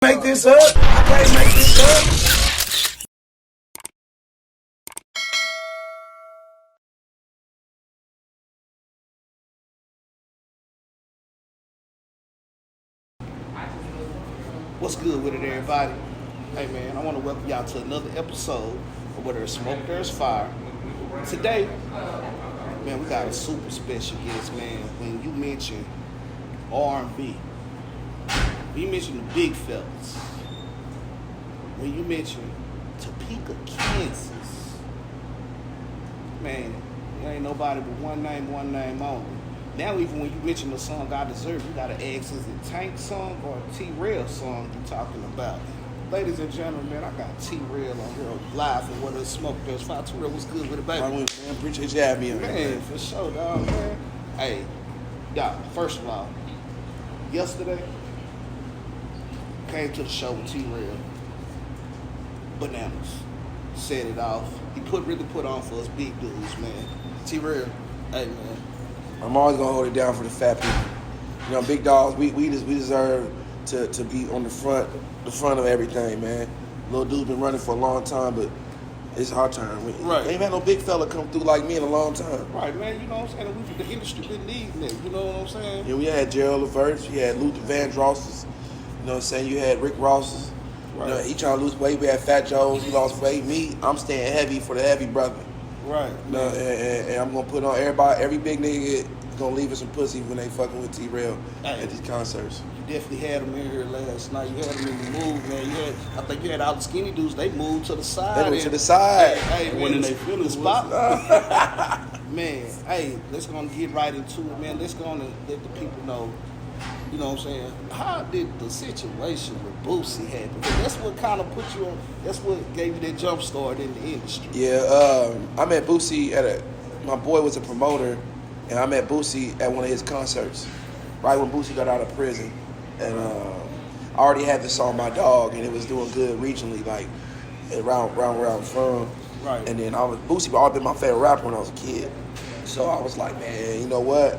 Make this up. I can't make this up. What's good with it, everybody? Hey, man, I want to welcome y'all to another episode of Where There's Smoke, There's Fire. Today, man, we got a super special guest, man. When you mention R&B, when you mention the big fellas, when you mention Topeka, Kansas, man, there ain't nobody but one name only. Now, even when you mention the song I Deserve, you gotta ask, is it Tank song or a T-RELL song you talking about? Ladies and gentlemen, man, I got T-RELL on here live for Where There's Smoke, There's Fire. T-RELL, what's good with it, baby? Man, appreciate you having me on here. Man, for sure, dog, man. Hey, y'all, first of all, yesterday, came to the show with T-RELL. Bananas. Set it off. He really put on for us big dudes, man. T-RELL, hey, man. I'm always gonna hold it down for the fat people. You know, big dogs, we deserve to be on the front of everything, man. Little dude's been running for a long time, but it's our time. Right. Ain't had no big fella come through like me in a long time. Right, man, you know what I'm saying? The industry been needing it, you know what I'm saying? Yeah, we had Gerald LaVerge, you had Luther Vandross's, you know what I'm saying? You had Rick Ross's. Right. You know, he trying to lose weight. We had Fat Joe's, he lost weight. Me, I'm staying heavy for the heavy brother. Right. You know, and I'm gonna put on every big nigga gonna leave us some pussy when they fucking with T-RELL at these concerts. You definitely had them in here last night. You had them in the move, man. I think you had all the skinny dudes. They moved to the side. They moved to the side. Hey, When man, they feel the it, spot. Man, hey, let's gonna get right into it, man. Let's gonna let the people know. You know what I'm saying? How did the situation with Boosie happen? Because that's what kind of put you on. That's what gave you that jump start in the industry. Yeah, I met Boosie my boy was a promoter, and I met Boosie at one of his concerts, right when Boosie got out of prison. And I already had the song My Dog, and it was doing good regionally, like around where I'm from. Right. And then Boosie always been my favorite rapper when I was a kid. So I was like, man, you know what?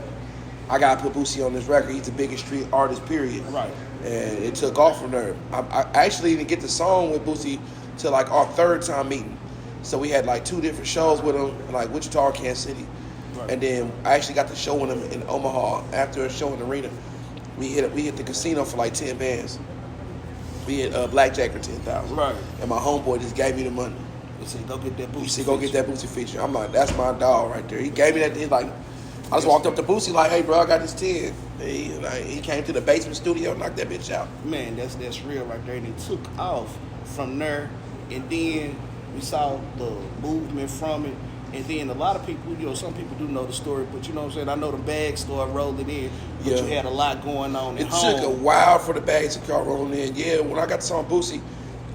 I gotta put Boosie on this record. He's the biggest street artist, period. Right. And it took off from there. I actually didn't get the song with Boosie till like our third time meeting. So we had like 2 different shows with him, like Wichita, Kansas City. Right. And then I actually got the show with him in Omaha after a show in the arena. We hit the casino for like 10 bands. We hit Blackjack for 10,000. Right. And my homeboy just gave me the money. He said, "Go get that Boosie." He said, "Go get that Boosie feature." I'm like, "That's my dog right there." He gave me that. He's like, I just walked up to Boosie like, "Hey, bro, I got this 10." He came to the basement studio, knocked that bitch out. Man, that's real right there. And it took off from there, and then we saw the movement from it. And then a lot of people, you know, some people do know the story, but you know what I'm saying? I know the bags started rolling in, but you had a lot going on at home. It took a while for the bags to start rolling in. Yeah, when I got the song Boosie,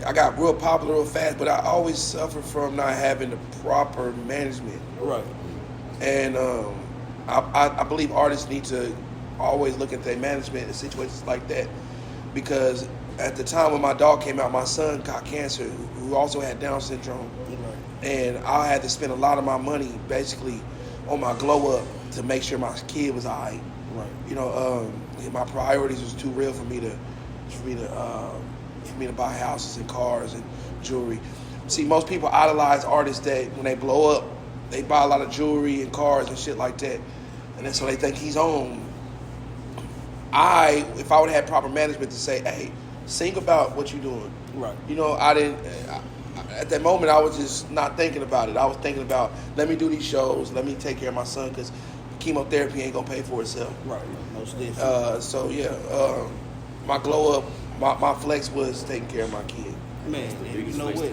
I got real popular real fast, but I always suffered from not having the proper management. Right. And I believe artists need to always look at their management in situations like that, because at the time when my dog came out, my son got cancer, who also had Down syndrome. Right. And I had to spend a lot of my money basically on my glow up to make sure my kid was all right. Right. You know, my priorities was too real for me to buy houses and cars and jewelry. See, most people idolize artists that when they blow up, they buy a lot of jewelry and cars and shit like that, and then so they think he's on. If I would have had proper management to say, hey, sing about what you're doing. Right. You know, at that moment, I was just not thinking about it. I was thinking about, let me do these shows, let me take care of my son, because chemotherapy ain't gonna pay for itself. Right. Most definitely. So yeah, my glow up, my flex was taking care of my kid. Man, and you know what?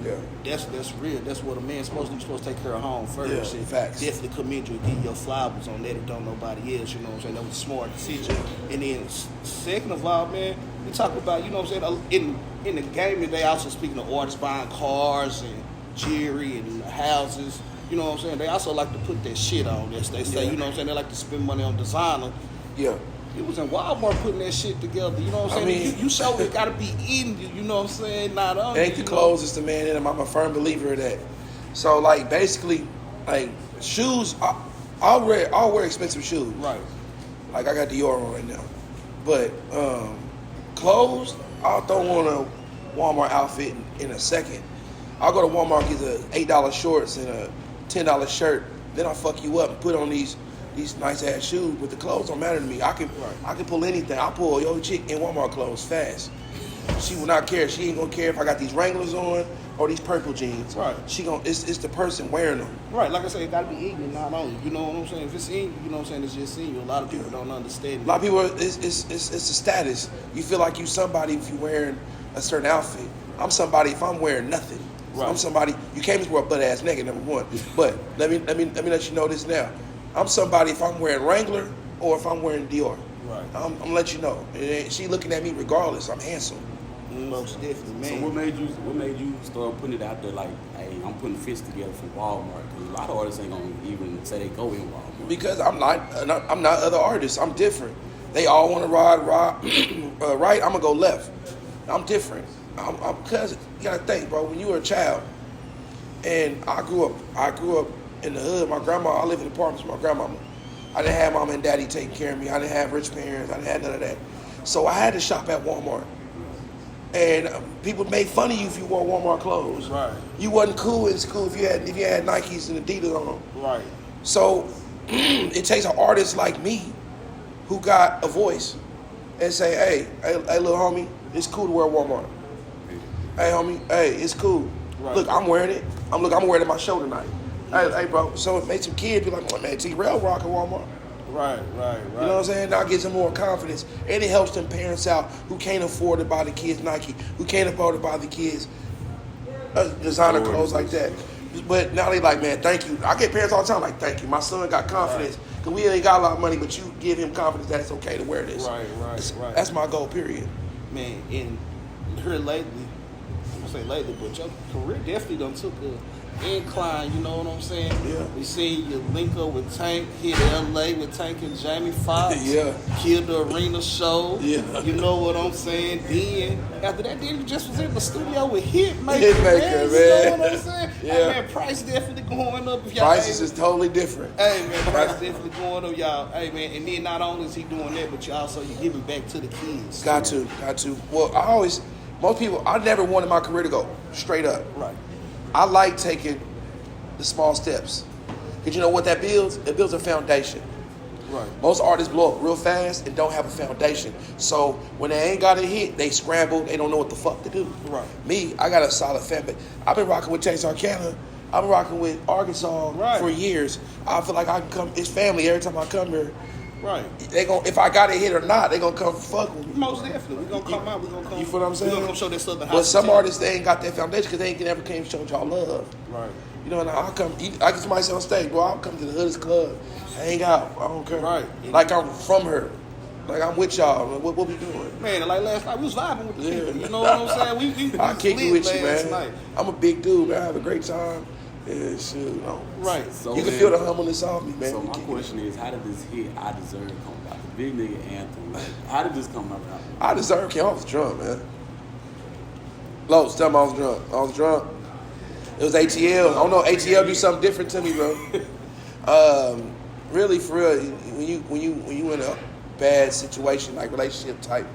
Yeah. That's real. That's what a man's supposed to do. You're supposed to take care of home first. Yeah, and facts. definitely commend you and give your flowers on that if don't nobody else. You know what I'm saying? That was a smart decision. And then second of all, man, we talk about, you know what I'm saying, in the game, they also speaking of artists buying cars and jewelry and houses. You know what I'm saying? They also like to put that shit on. As they say, you know what I'm saying? They like to spend money on designer. Yeah. It was in Walmart putting that shit together. You know what I'm saying? You show it gotta be in you. You know what I'm saying? Not on. It ain't the clothes, it's the man in them. I'm a firm believer of that. So like basically, like shoes, I'll wear expensive shoes. Right. Like I got Dior on right now, but clothes, I'll throw on a Walmart outfit in a second. I'll go to Walmart, get the $8 shorts and a $10 shirt. Then I'll fuck you up and put on these nice ass shoes. But the clothes don't matter to me. I can pull anything. I'll pull your chick in Walmart clothes fast. She will not care. She ain't gonna care if I got these Wranglers on or these purple jeans. Right. It's the person wearing them. Right, like I said, it gotta be in you, not on you. You know what I'm saying? If it's in you, you know what I'm saying, it's just in you. A lot of people don't understand A lot of people, it's a status. You feel like you somebody if you wearing a certain outfit. I'm somebody if I'm wearing nothing. Right. I'm somebody, you came to world butt ass naked, number one. But let me let you know this now. I'm somebody if I'm wearing Wrangler or if I'm wearing Dior. Right. I'm gonna let you know. She looking at me regardless. I'm handsome. Most definitely, man. So what made you start putting it out there like, hey, I'm putting fists together for Walmart? Because a lot of artists ain't gonna even say they go in Walmart. Because I'm not other artists. I'm different. They all want to ride right. I'm gonna go left. I'm different. I'm cause you gotta think, bro. When you were a child, and I grew up in the hood. My grandma, I live in apartments with my grandmama. I didn't have mama and daddy taking care of me. I didn't have rich parents. I didn't have none of that. So I had to shop at Walmart. And people made fun of you if you wore Walmart clothes. Right. You wasn't cool in school if you had Nikes and Adidas on. Right. So it takes an artist like me who got a voice and say, hey, little homie, it's cool to wear Walmart. Hey, homie, hey, it's cool. Right. Look, I'm wearing it. I'm wearing it at my show tonight. Hey, bro. So it made some kids be like, man, T-RELL rock at Walmart. Right. You know what I'm saying? Now it gives them more confidence. And it helps them parents out who can't afford to buy the kids Nike, who can't afford to buy the kids designer clothes like that. But now they like, man, thank you. I get parents all the time like, thank you. My son got confidence. Because we ain't got a lot of money, but you give him confidence that it's okay to wear this. Right. That's my goal, period. Man, and here lately, I'm gonna say lately, but your career definitely done took a incline, you know what I'm saying? Yeah. We seen you link up with Tank, hit LA with Tank and Jamie Foxx. Yeah. Killed the arena show. Yeah. You know what I'm saying? Then, after that, then you just was in the studio with Hitmaker, man. Man. You know what I'm saying? Yeah. Hey, man, price definitely going up. If y'all Prices is totally different. Hey, man, price definitely going up, y'all. Hey, man, and then not only is he doing that, but you're giving back to the kids. Got to. Well, I never wanted my career to go straight up. Right. I like taking the small steps. Because you know what that builds? It builds a foundation. Right. Most artists blow up real fast and don't have a foundation. So when they ain't got a hit, they scramble, they don't know what the fuck to do. Right. Me, I got a solid family. I've been rocking with Texarkana. I've been rocking with Arkansas for years. I feel like I can come, it's family every time I come here. Right. If I got a hit or not, they gonna come fuck with me. Most definitely. We're gonna come out, we're gonna come. You feel what I'm saying? We're gonna come show that Southern But some hospitality. artists, they ain't got that foundation because they ain't never came and showed y'all love. Right. You know, and I get somebody say on stage, bro, I'll come to the Hoodest Club, hang out, I don't care. Right. Like I'm from her. Like I'm with y'all. What we doing? Man, like last night, we was vibing with the people. You know what I'm saying? We I kick it with you, man. Night. I'm a big dude, man. I have a great time. Yeah, shit, you know. Right. So You can then- feel the humbleness off me, man. So my question is, how did this hit I Deserve come about? The big nigga anthem. Like, how did this come about? I deserve it. I was drunk, man. Los, tell me I was drunk. It was ATL. I don't know. ATL do something different to me, bro. Really, for real, when you in a bad situation, like relationship type,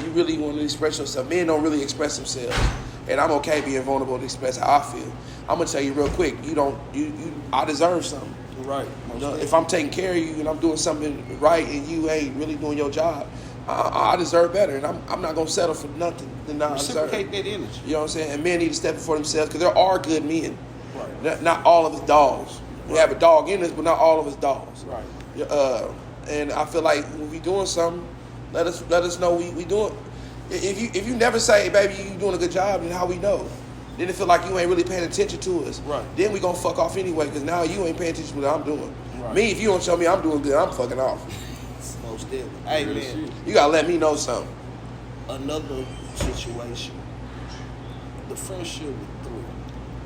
you really want to express yourself. Men don't really express themselves, and I'm okay being vulnerable to express how I feel. I'm gonna tell you real quick. I deserve something. Right. You know, if I'm taking care of you and I'm doing something right and you ain't really doing your job, I deserve better, and I'm not gonna settle for nothing than I deserve. Reciprocate that energy. You know what I'm saying? And men need to step up for themselves because there are good men. Right. Not all of us dogs. We have a dog in us, but not all of us dogs. Right. And I feel like when we doing something, let us know we doing. If you never say, hey, baby, you doing a good job, then how we know? Then it feel like you ain't really paying attention to us. Right. Then we gonna fuck off anyway because now you ain't paying attention to what I'm doing. Right. Me, if you don't show me I'm doing good, I'm fucking off. Most definitely. Hey, Real man. shit. You gotta let me know something. Another situation. The friendship with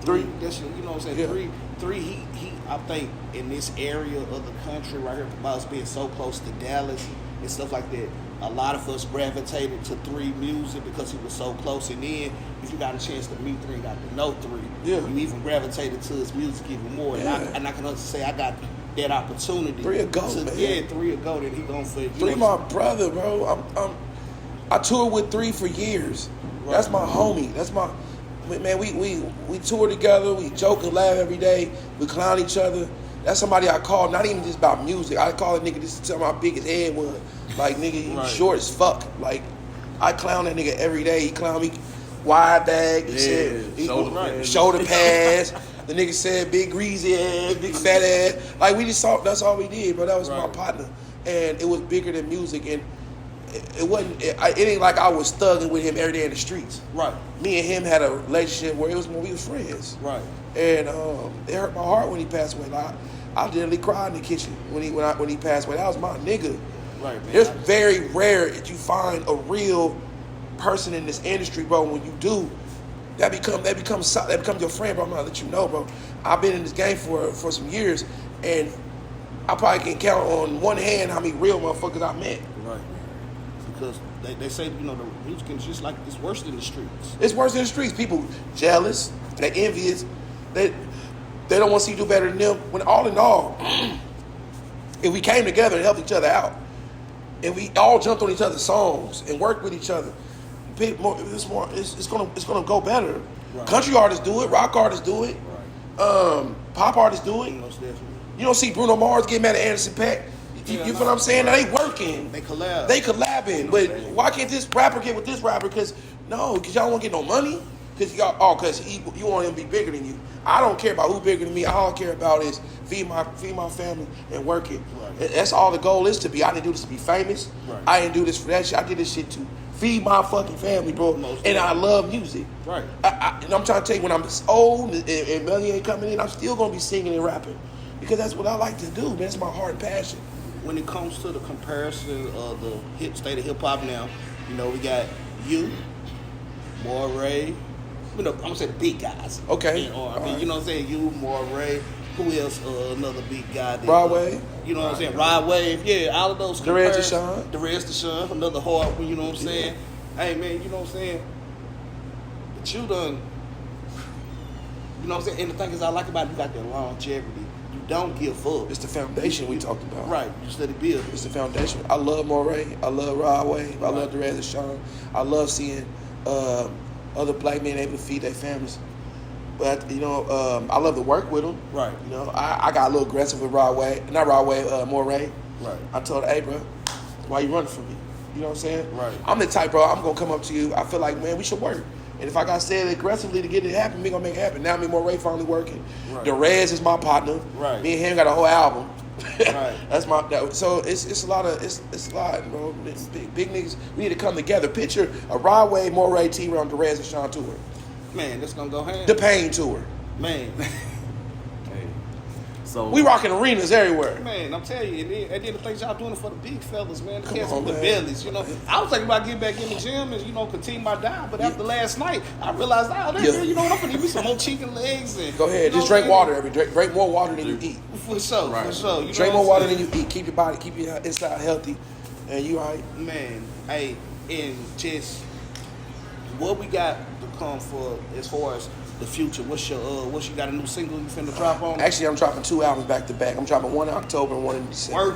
Three. That's, you know what I'm saying? Yeah. Three, he I think in this area of the country right here, about us being so close to Dallas and stuff like that, a lot of us gravitated to Three music because he was so close. And then if you got a chance to meet Three and got to know Three, Yeah. you even gravitated to his music even more. Yeah. And I can say I got that opportunity. Three a goat, man. Yeah, Three a goat, and he going for it. Three my brother, bro. I toured with 3 for years. Right. That's my homie. That's my man. We tour together. We joke and laugh every day. We clown each other. That's somebody I call, not even just about music. I call a nigga just to tell my big his head was. Like, nigga, he Right. short as fuck. Like, I clown that nigga every day. He clown me wide bag. He said shoulder pads. The nigga said big greasy ass, big fat ass. Like, we just saw, that's all we did, bro. That was my partner. And it was bigger than music. And it wasn't, it ain't like I was thugging with him every day in the streets. Right. Me and him had a relationship where it was when we was friends. Right. And it hurt my heart when he passed away. Like, I literally cried in the kitchen when he passed away. That was my nigga. Right, man. It's very rare that you find a real person in this industry, bro. When you do, that becomes your friend, bro. I'm gonna let you know, bro. I've been in this game for some years, and I probably can count on one hand how many real motherfuckers I met. Right. Because they say, you know, the music industry is like, it's worse than the streets. It's worse than the streets. People jealous, they envious, they don't want to see you do better than them. When all in all, if we came together and helped each other out, and we all jumped on each other's songs and worked with each other, it's gonna go better. Right. Country artists do it, rock artists do it, pop artists do it. Most definitely. You don't see Bruno Mars get mad at Anderson .Paak. You feel what I'm saying? Now they working. They collab. They collabing. But why can't this rapper get with this rapper? Because y'all don't get no money. Because you want him to be bigger than you. I don't care about who bigger than me. All I care about is feed my family and work it. Right. That's all the goal is to be. I didn't do this to be famous. Right. I didn't do this for that shit. I did this shit to feed my fucking family, bro. And I love music. Right. And I'm trying to tell you, when I'm old and money ain't coming in, I'm still gonna be singing and rapping because that's what I like to do. Man, that's my heart and passion. When it comes to the comparison of the state of hip hop now, you know, we got you, Moray. You know, I'm gonna say the big guys. Okay. You know what I'm saying? You, Moray. Who else? Another big guy. Rod Wave. You know what I'm saying? Rod Wave. Yeah, all of those. DeRez Deshawn. DeRez Deshawn. Another hard one. You know what I'm saying? Hey man, you know what I'm saying? But you done. You know what I'm saying? And the thing is, I like about it, you got that longevity. You don't give up. It's the foundation we talked about. Right. You steady build. It's the foundation. I love Moray. I love Rod Wave. I love DeRez Deshawn. I love seeing other black men able to feed their families. But, you know, I love to work with them. Right. You know, I got a little aggressive with Moray. Right. I told her, hey, bro, why you running from me? You know what I'm saying? Right. I'm the type, bro, I'm going to come up to you. I feel like, man, we should work. And if I got to say it aggressively to get it happen, we going to make it happen. Now me and Moray finally working. Right. DeRez is my partner. Right. Me and him got a whole album. Right. So it's a lot, bro. It's big niggas. We need to come together. Picture a Rod Wave, Moray, T-RELL, and DeRez Deshawn tour. Man, that's gonna go hand. The Pain tour. Man. Hey. So we rocking arenas everywhere. Man, I'm telling you, and then the things y'all doing it for the big fellas, man. The cats with the bellies, you know. I was thinking about getting back in the gym and, you know, continue my diet, but after last night, I realized, you know what, I'm gonna eat me some more chicken legs and go ahead, just drink water drink more water than you eat. For sure, right. For sure. You drink more water than you eat. Keep your inside healthy, and you all right. Man, hey, and just what we got to come for as far as the future. What you got a new single you finna drop on? Actually, I'm dropping 2 albums back to back. I'm dropping one in October and one in December.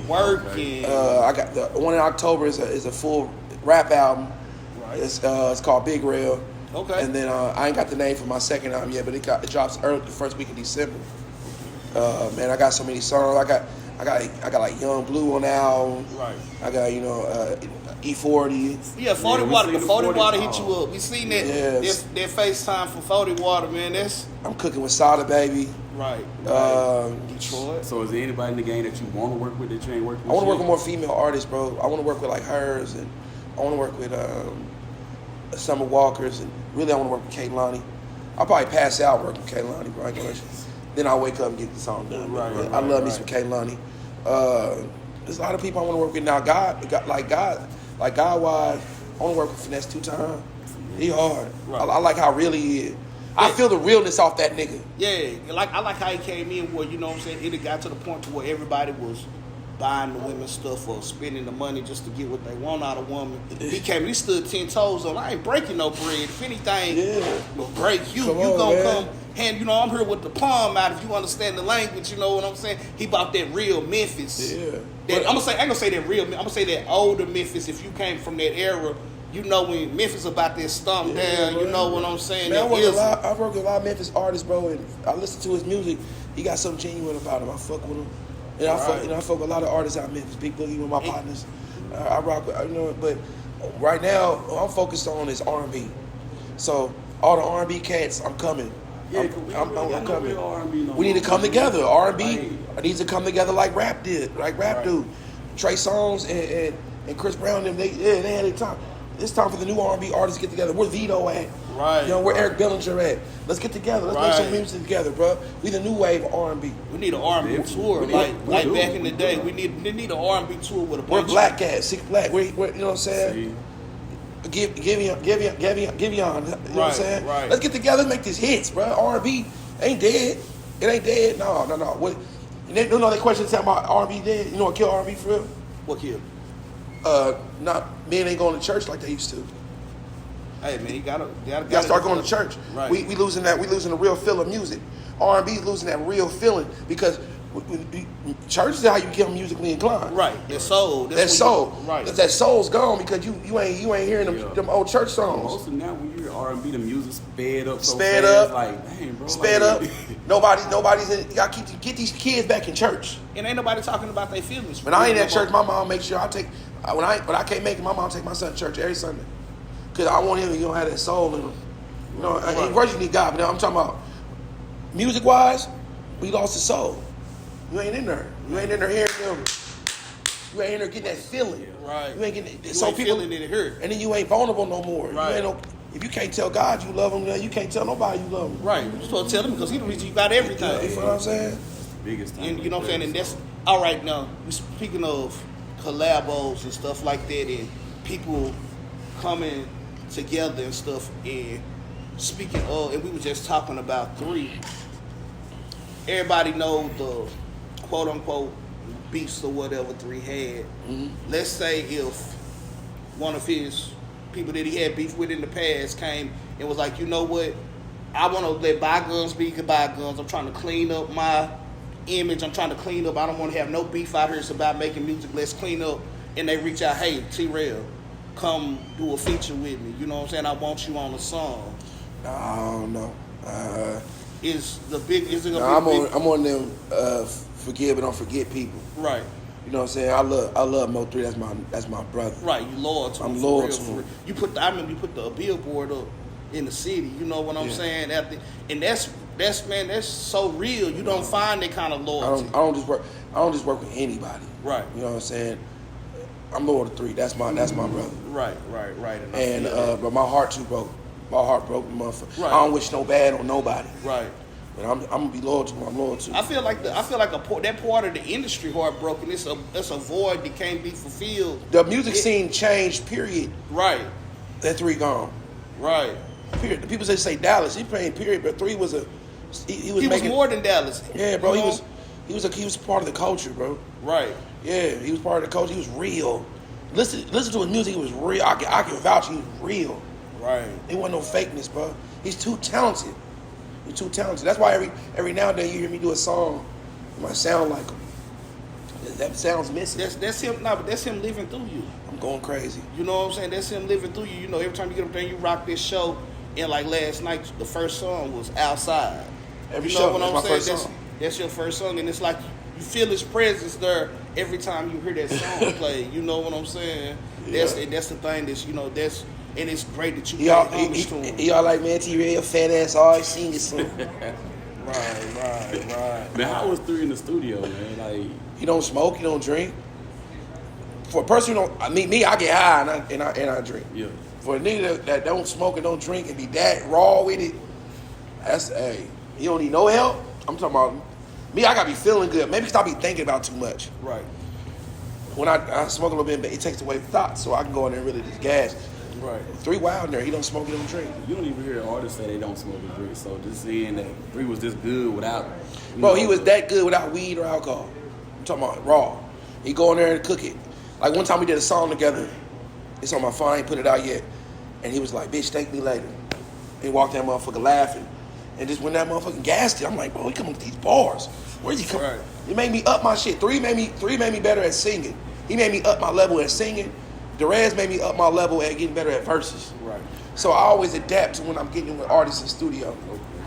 Working. I got the one in October is a full rap album. Right. It's called Big Rell. Okay. And then I ain't got the name for my second album yet, but it drops early the first week of December. Man, I got so many songs. I got like Young Blue on the album. Right. I got E40. Yeah, 40 Water. The 40 Water hit you up. We seen that that FaceTime for 40 Water, man. I'm cooking with Sada Baby. Right. Detroit. So is there anybody in the game that you want to work with that you ain't working with? I want to work with more female artists, bro. I want to work with like hers, and I want to work with Summer Walkers, and really I want to work with Kehlani. I'll probably pass out working with Kehlani, bro. Then I'll wake up and get the song done. Right, I love me some Kehlani. There's a lot of people I want to work with now. God-wise, I want to work with Finesse 2 Times. He hard. Right. I like how real he is. Yeah. I feel the realness off that nigga. Yeah, I like how he came in where, you know what I'm saying, it got to the point to where everybody was buying the women's stuff or spending the money just to get what they want out of woman. He stood 10 toes on, I ain't breaking no bread. If anything will break you, you gonna come And, you know, I'm here with the palm out, if you understand the language, you know what I'm saying? He bought that real Memphis. Yeah. That, I ain't gonna say that real, I'm gonna say that older Memphis. If you came from that era, you know when Memphis about that stomp down, bro. you know what I'm saying? Man, I work That with a lot of Memphis artists, bro, and I listen to his music. He got something genuine about him. I fuck with him. And I fuck with a lot of artists out in Memphis. Big Boogie, one of my partners. I rock with, you know, but right now, I'm focused on is R&B. So all the R&B cats, I'm coming. Yeah, I'm coming. No R&B no We need to more. come together. R&B Right. needs to come together like rap did, like rap do. Trey Songz and Chris Brown, they had their time. It's time for the new R&B artists to get together. Where Vito at? Right. You know, where Eric Bellinger at? Let's get together. Let's make some music together, bro. We the new wave of R&B. We need an R&B tour, like back in the day. We need an R&B tour with a bunch Where of Black at? Six Black. Where, you know what I'm saying? Give on. You know what I'm saying? Right. Let's get together and make these hits, bro. R&B ain't dead. It ain't dead. No. What? No, they question talking about R&B dead. You know what killed R&B for real? What kid? Not men ain't going to church like they used to. Hey man, you gotta Start going to church. Right. We losing that. We losing the real feel of music. R&B is losing that real feeling because church is how you get musically inclined. Right. That soul. That soul. Right. That soul's gone because you ain't hearing them old church songs. Most of now when you hear R&B, the music sped up so Sped fast, up. like dang, bro. Sped like, up. Nobody's in. You gotta get these kids back in church. And ain't nobody talking about their feelings. When I ain't at church, my mom makes sure I take. When I can't make it, my mom take my son to church every Sunday. Cause I want him to have that soul in him. You know, of course you need God, but now I'm talking about music wise, we lost the soul. You ain't in there. You ain't in there hearing them. You ain't in there getting that feeling. Right. You ain't getting You so ain't people feeling it hurt. and then you ain't vulnerable no more. Right. You ain't no, if you can't tell God you love him, then you can't tell nobody you love him. Right. You're supposed to tell him because he the reason you got everything. You know what I'm saying? biggest thing. And you know what I'm saying? And that's all right now. We speaking of collabos and stuff like that, and people coming together and stuff. And speaking of, and we were just talking about 3. Everybody know the quote unquote beefs or whatever 3 had. Mm-hmm. Let's say if one of his people that he had beef with in the past came and was like, you know what? I want to let bygones be bygones. I'm trying to clean up my image. I'm trying to clean up. I don't want to have no beef out here. It's about making music. Let's clean up. And they reach out, hey, T-RELL, come do a feature with me. You know what I'm saying? I want you on a song. I don't know. Is it gonna be I'm on them forgive but don't forget people. Right. You know what I'm saying? I love Mo 3. That's my brother. Right. You loyal to him. I'm for loyal real, to for him. real. I remember you put the billboard up in the city. You know what I'm saying? And that's so real. You don't find that kind of loyalty. I don't just work with anybody. Right. You know what I'm saying? I'm loyal to 3. That's my brother. Right. And but my heart too broke. My heart broke, motherfucker. Right. I don't wish no bad on nobody. Right. But I'm gonna be loyal to who I'm loyal to. I feel like that part of the industry heartbroken. It's a void that can't be fulfilled. The music scene changed. Period. Right. That 3 gone. Right. Period. The people say Dallas. He playing period, but 3 was he was more than Dallas. Yeah, bro. You know? He was part of the culture, bro. Right. Yeah, he was part of the culture. He was real. Listen to his music. He was real. I can vouch. He was real. Right. It wasn't no fakeness, bro. He's too talented. He's too talented. That's why every now and then you hear me do a song, it might sound like him. That sounds missing. That's him. Nah, but that's him living through you. I'm going crazy. You know what I'm saying? That's him living through you. You know, every time you get up there and you rock this show, and like last night, the first song was Outside. Every you know show, what that's I'm my saying? first song. That's your first song, and it's like you feel his presence there every time you hear that song play. You know what I'm saying? Yeah. That's the thing. And it's great that you Y'all, pay homage to him. y'all like, man, T-RELL, fat ass, always singing song. Right. Man, how was 3 in the studio, man? Like, He don't smoke, he don't drink. For a person who don't, me, I get high and I drink. yeah. For a nigga that don't smoke and don't drink and be that raw with it, that's, hey, he don't need no help. I'm talking about, me, I gotta be feeling good. Maybe because I be thinking about too much. Right. When I smoke a little bit, but it takes away thoughts, so I can go in there and really just gas. Right. 3 wild in there, he don't smoke, he don't drink. You don't even hear artists say they don't smoke or drink. So just saying that 3 was this good without. Bro, he was that good without weed or alcohol. I'm talking about raw. He go in there and cook it. Like one time we did a song together. It's on my phone, I ain't put it out yet. And he was like, bitch, thank me later. He walked that motherfucker laughing. And just when that motherfucking gassed it, I'm like, bro, he coming with these bars. Where's he coming? Right. It made me up my shit. Three made me better at singing. He made me up my level at singing. T-RELL made me up my level at getting better at verses. Right. So I always adapt to when I'm getting with artists in studio.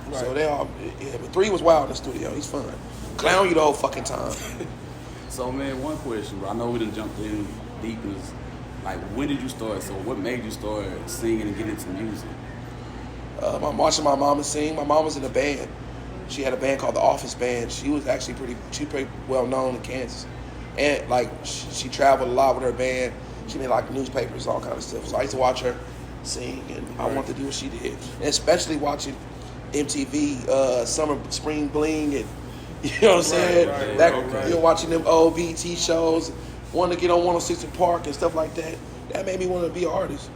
Right. So they all, yeah, but 3 was wild in the studio. He's fun. Clown you the whole fucking time. So man, one question, bro. I know we done jumped in deep in this. Like, when did you start? So what made you start singing and getting into music? I'm watching my mama sing. My mom was in a band. She had a band called the Office Band. She was actually pretty well known in Kansas. And like she traveled a lot with her band. She made like newspapers, all kind of stuff. So I used to watch her sing, and I wanted to do what she did. And especially watching MTV, Summer Spring Bling, and you know what I'm saying? You know, watching them old BT shows, wanting to get on 106 in Park and stuff like that. That made me want to be an artist.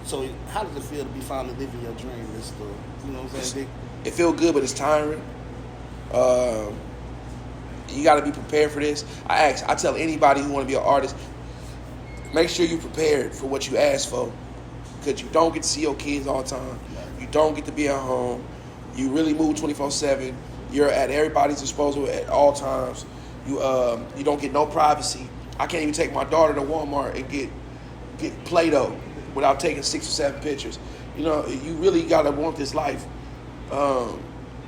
So how does it feel to be finally living your dream? You know what I'm saying? It feels good, but it's tiring. You got to be prepared for this. I tell anybody who want to be an artist, make sure you're prepared for what you ask for, because you don't get to see your kids all the time. You don't get to be at home. You really move 24/7. You're at everybody's disposal at all times. You don't get no privacy. I can't even take my daughter to Walmart and get Play-Doh without taking 6 or 7 pictures. You know, you really gotta want this life,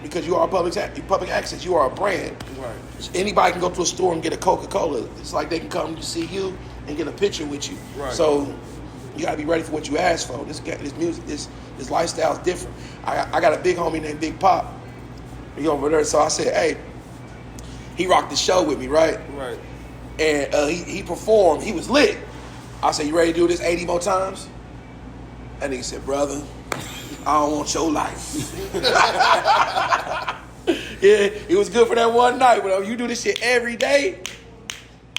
because you are public access. You are a brand. Right. Anybody can go to a store and get a Coca-Cola. It's like they can come to see you and get a picture with you. Right. So you gotta be ready for what you ask for. This music, this lifestyle is different. I got a big homie named Big Pop. He over there. So I said, hey, he rocked the show with me, right? Right. And he performed. He was lit. I said, you ready to do this 80 more times? And he said, brother, I don't want your life. Yeah, it was good for that one night. But you do this shit every day,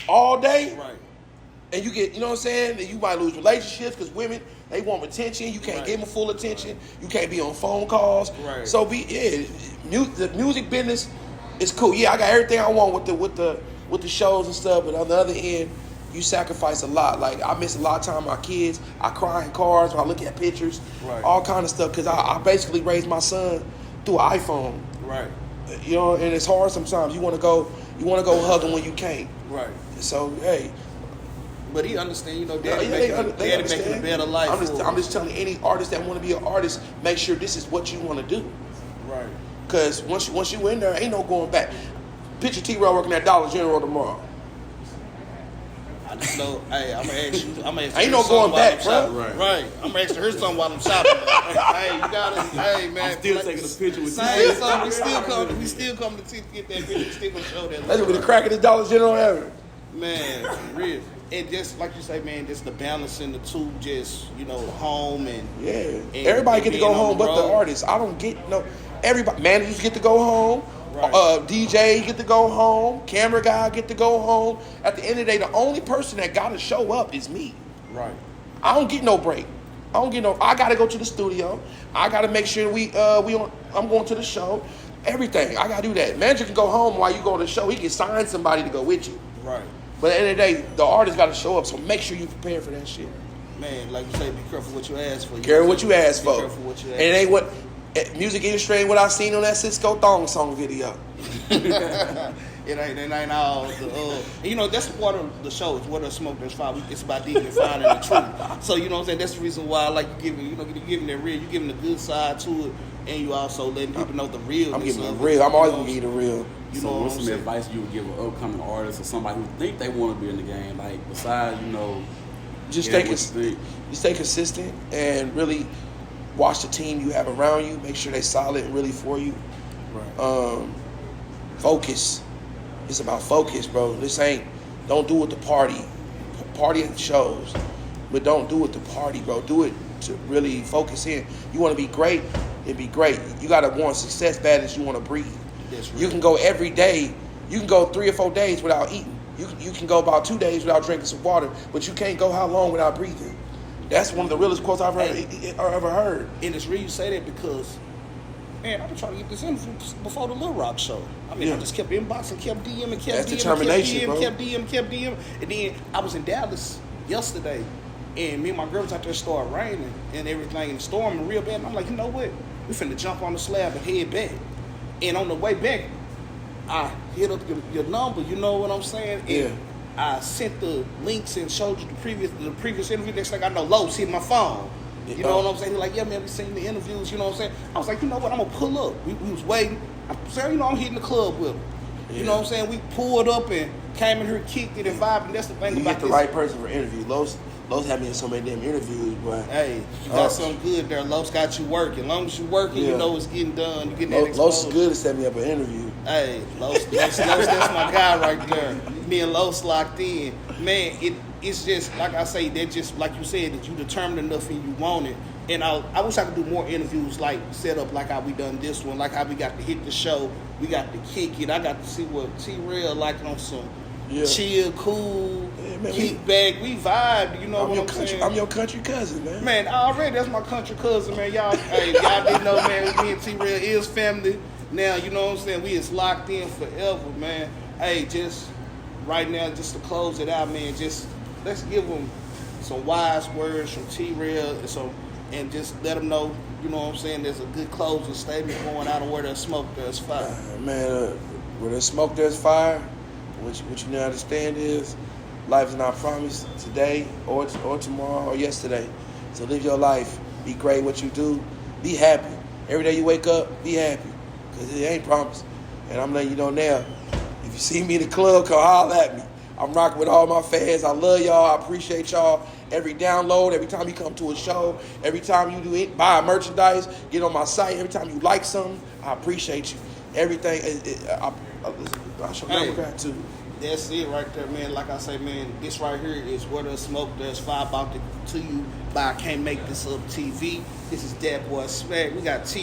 all day, right? And you get, you know what I'm saying? And you might lose relationships because women, they want attention. You can't give them full attention. You can't be on phone calls. Right. So the music business is cool. Yeah, I got everything I want with the shows and stuff. But on the other end, you sacrifice a lot. Like, I miss a lot of time with my kids. I cry in cars when I look at pictures, all kind of stuff, because I basically raised my son through an iPhone. Right. You know, and it's hard sometimes. You want to go hug him when you can't. Right. So, hey. But he understand, you know, daddy making a better life. I'm just telling any artist that want to be an artist, make sure this is what you want to do. Right. Because once you in there, ain't no going back. Picture T-RELL working at Dollar General tomorrow. I just know, hey, I'm gonna ask you. Ain't no going back, bro. Right. I'm gonna ask her something while I'm shopping. Hey, you gotta. Hey, man. I'm still taking a picture with you. Same something. We still come to get that picture. We still gonna show that. That's the crackest Dollar General ever. Man, for real. And just like you say, man, just the balance in the two, just, you know, home and everybody get to go home, but the artists. I don't get no. Everybody, managers get to go home. Right. DJ get to go home. Camera guy get to go home. At the end of the day, the only person that got to show up is me. Right. I don't get no break. I got to go to the studio. I got to make sure I'm going to the show. Everything. I got to do that. Manager can go home while you go to the show. He can sign somebody to go with you. Right. But at the end of the day, the artist got to show up. So make sure you prepare for that shit. Man, like you say, be careful what you ask for. Careful what you ask for. Be careful what you ask for. And it ain't what music industry ain't what I seen on that Cisco Thong Song video. It ain't all the you know, that's part of the show. It's Where There's Smoke, There's Fire. It's about digging and finding the truth. So you know what I'm saying? That's the reason why I like you giving that real, you giving the good side to it, and you also letting people know the real. I'm giving the real. I'm always gonna give you the real. You so know what's some advice you would give an upcoming artist or somebody who think they want to be in the game? Like, besides, you know, just stay consistent and really watch the team you have around you. Make sure they solid and really for you. Right. Focus. It's about focus, bro. Don't do it to party. Party at shows, but don't do it to party, bro. Do it to really focus in. You want to be great, and be great. You got to want success bad as you want to breathe. Right. You can go every day. You can go 3 or 4 days without eating. You can go about 2 days without drinking some water, but you can't go how long without breathing. That's one of the realest quotes I've ever heard. And it's real you say that because, man, I've been trying to get this in before the Lil Rock show. I mean, I just kept inboxing, kept DMing, kept That's DMing, determination, kept DM. And then I was in Dallas yesterday, And me and my girl was out there, started raining and everything, and storming real bad. And I'm like, you know what? We finna jump on the slab and head back. And on the way back, I hit up your number, you know what I'm saying? And Yeah. I sent the links and showed you the previous interview. Next thing I know, Los hit my phone. You know what I'm saying? He's like, yeah, man, we seen the interviews, you know what I'm saying? I was like, you know what, I'm gonna pull up. We was waiting. I'm saying, you know, I'm hitting the club with him. You know what I'm saying? We pulled up and came in here, kicked it and vibed, and that's the thing You about get the this. right person for interview. Los had me in so many damn interviews, boy. Hey, you got something good there. Los got you working. As long as you working, you know it's getting done. You getting that exposure. Los is good to set me up an interview. Hey, Los, that's my guy right there. Me and Los locked in. Man, it's just, like I say, that just, like you said, that you determined enough and you want it. And I wish I could do more interviews like set up like how we done this one, like how we got to hit the show, we got to kick it. I got to see what T-RELL like on some chill, cool, kick back. We vibed, you know what I'm saying? I'm your country cousin, man. Man, already that's my country cousin, man. Y'all didn't know, man. Me and T-RELL is family. Now, you know what I'm saying? We is locked in forever, man. Hey, just right now, just to close it out, man. Just let's give them some wise words from T-RELL and just let them know, you know what I'm saying, there's a good closing statement going out of where there's smoke, there's fire. Man, where there's smoke, there's fire. What you need to understand is life is not promised today or tomorrow or yesterday. So live your life. Be great what you do. Be happy. Every day you wake up, be happy. Because it ain't promised. And I'm letting you know now, if you see me in the club, come holler at me. I'm rocking with all my fans. I love y'all. I appreciate y'all. Every download, every time you come to a show, every time you do it, buy merchandise, get on my site, every time you like something, I appreciate you. Everything, I show never gratitude. That's it right there, man. Like I say, man, this right here is Where There's Smoke, There's Fire, about to you by I Can't Make This Up TV. This is Dat Boy Smack. We got